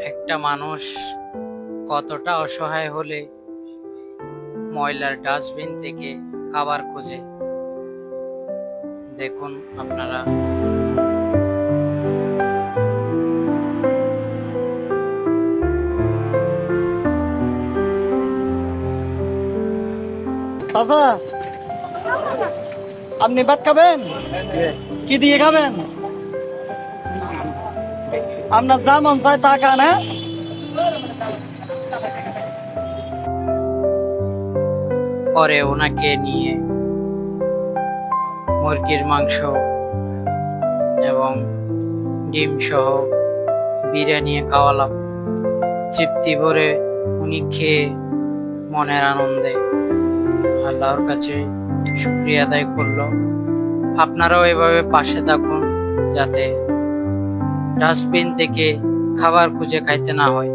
একটা মানুষ কতটা অসহায় হলে ময়লার ডাস্টবিন থেকে খাবার খোঁজে, দেখুন আপনারা। চাচা, আপনি ভাত খাবেন? কি দিয়ে খাবেন? আপনার যা মন চায় তা খান। হ্যাঁ, পরে ওনাকে নিয়ে মুরগির মাংস এবং ডিম সহ বিরিয়ানি খাওয়ালাম। তৃপ্তি ভরে উনি খেয়ে মনের আনন্দে আল্লাহর কাছে শুকরিয়া আদায় করলো। আপনারাও এভাবে পাশে থাকুন, যাতে ডাস্টবিন থেকে খাবার খুঁজে খাইতে না হয়।